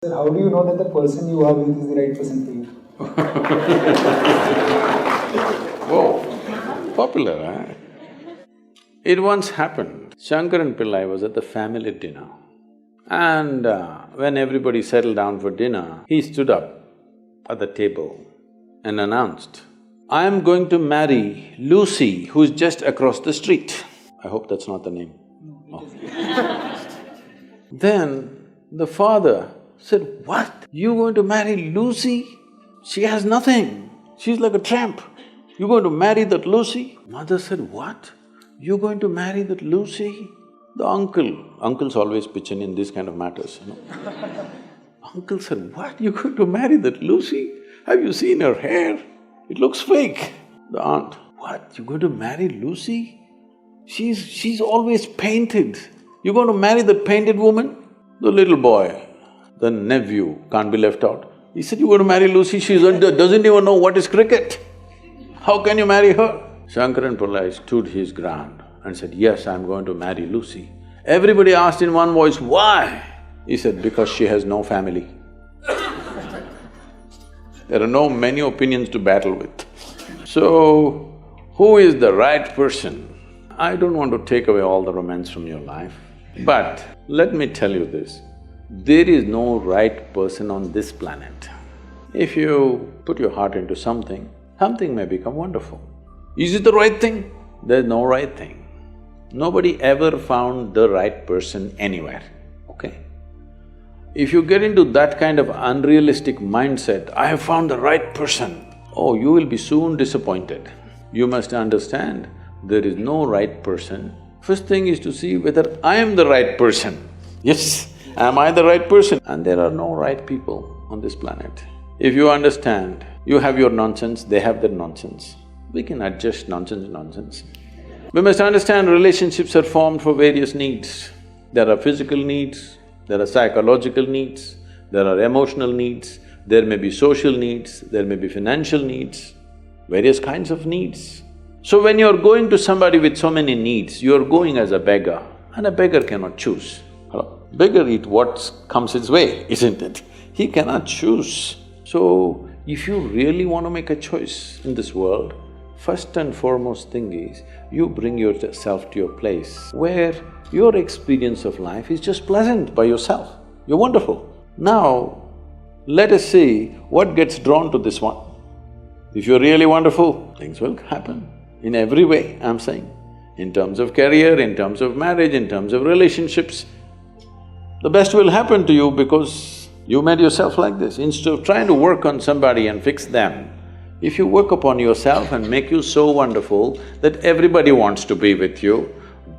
Sir, how do you know that the person you are with is the right person for you? Whoa, popular, huh? It once happened, Shankaran Pillai was at the family dinner and when everybody settled down for dinner, he stood up at the table and announced, "I am going to marry Lucy, who's just across the street." I hope that's not the name. Oh. Then the father said, "What? You going to marry Lucy? She has nothing. She's like a tramp. You're going to marry that Lucy?" Mother said, "What? You're going to marry that Lucy?" The uncles always pitch in this kind of matters, you know. Uncle said, "What? You're going to marry that Lucy? Have you seen her hair? It looks fake." The aunt, "What? You're going to marry Lucy? She's always painted. You're going to marry that painted woman?" The little boy, the nephew, can't be left out. He said, "You're going to marry Lucy, she doesn't even know what is cricket. How can you marry her?" Shankaran Pillai stood his ground and said, "Yes, I'm going to marry Lucy." Everybody asked in one voice, "Why?" He said, "Because she has no family." There are no many opinions to battle with. So, who is the right person? I don't want to take away all the romance from your life, but let me tell you this, there is no right person on this planet. If you put your heart into something, something may become wonderful. Is it the right thing? There's no right thing. Nobody ever found the right person anywhere, okay? If you get into that kind of unrealistic mindset, "I have found the right person," oh, you will be soon disappointed. You must understand, there is no right person. First thing is to see whether I am the right person. Yes, am I the right person? And there are no right people on this planet. If you understand, you have your nonsense, they have their nonsense. We can adjust nonsense. We must understand relationships are formed for various needs. There are physical needs, there are psychological needs, there are emotional needs, there may be social needs, there may be financial needs, various kinds of needs. So when you're going to somebody with so many needs, you're going as a beggar, and a beggar cannot choose. Hello? Beggar eat what comes his way, isn't it? He cannot choose. So, if you really want to make a choice in this world, first and foremost thing is, you bring yourself to your place where your experience of life is just pleasant by yourself. You're wonderful. Now, let us see what gets drawn to this one. If you're really wonderful, things will happen. In every way, I'm saying. In terms of career, in terms of marriage, in terms of relationships, the best will happen to you because you made yourself like this. Instead of trying to work on somebody and fix them, if you work upon yourself and make you so wonderful that everybody wants to be with you,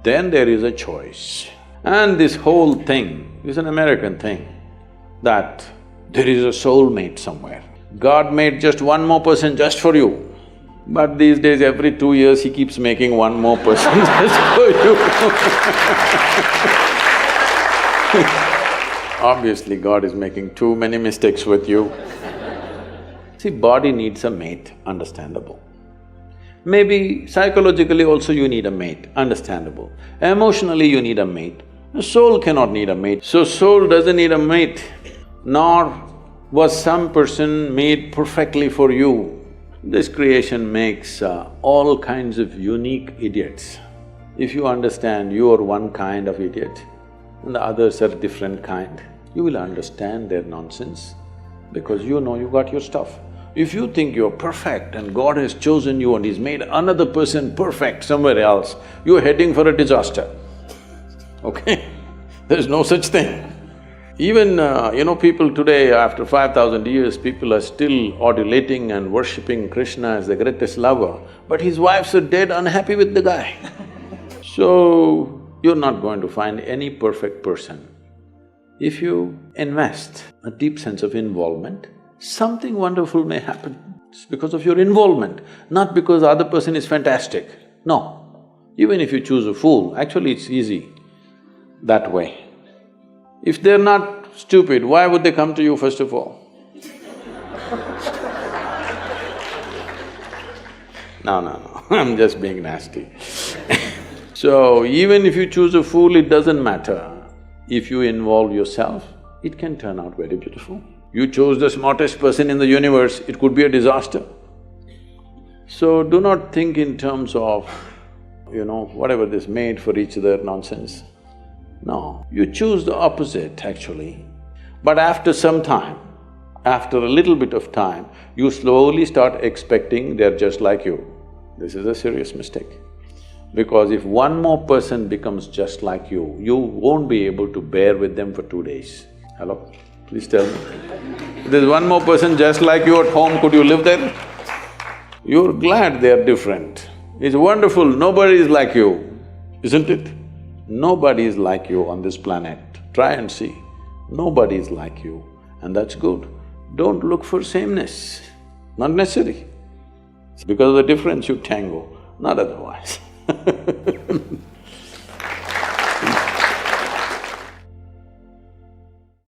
then there is a choice. And this whole thing is an American thing, that there is a soulmate somewhere. God made just one more person just for you. But these days, every 2 years, he keeps making one more person just for you. Obviously, God is making too many mistakes with you. See, body needs a mate, understandable. Maybe psychologically also you need a mate, understandable. Emotionally you need a mate. The soul cannot need a mate. So soul doesn't need a mate, nor was some person made perfectly for you. This creation makes all kinds of unique idiots. If you understand you are one kind of idiot and the others are different kind, you will understand their nonsense because you know you got your stuff. If you think you're perfect and God has chosen you and He's made another person perfect somewhere else, you're heading for a disaster, okay? There's no such thing. Even, people today, after 5,000 years, people are still adulating and worshipping Krishna as the greatest lover, but his wives are dead unhappy with the guy. So, you're not going to find any perfect person. If you invest a deep sense of involvement, something wonderful may happen. It's because of your involvement, not because the other person is fantastic. No. Even if you choose a fool, actually it's easy that way. If they're not stupid, why would they come to you first of all? No, I'm just being nasty. So, even if you choose a fool, it doesn't matter. If you involve yourself, it can turn out very beautiful. You chose the smartest person in the universe, it could be a disaster. So do not think in terms of, whatever this made for each other nonsense. No, you choose the opposite actually. But after some time, after a little bit of time, you slowly start expecting they're just like you. This is a serious mistake. Because if one more person becomes just like you won't be able to bear with them for 2 days. Hello? Please tell me. If there's one more person just like you at home, could you live there? You're glad they're different. It's wonderful, nobody is like you, isn't it? Nobody is like you on this planet. Try and see. Nobody is like you, and that's good. Don't look for sameness, not necessary. Because of the difference you tango, not otherwise.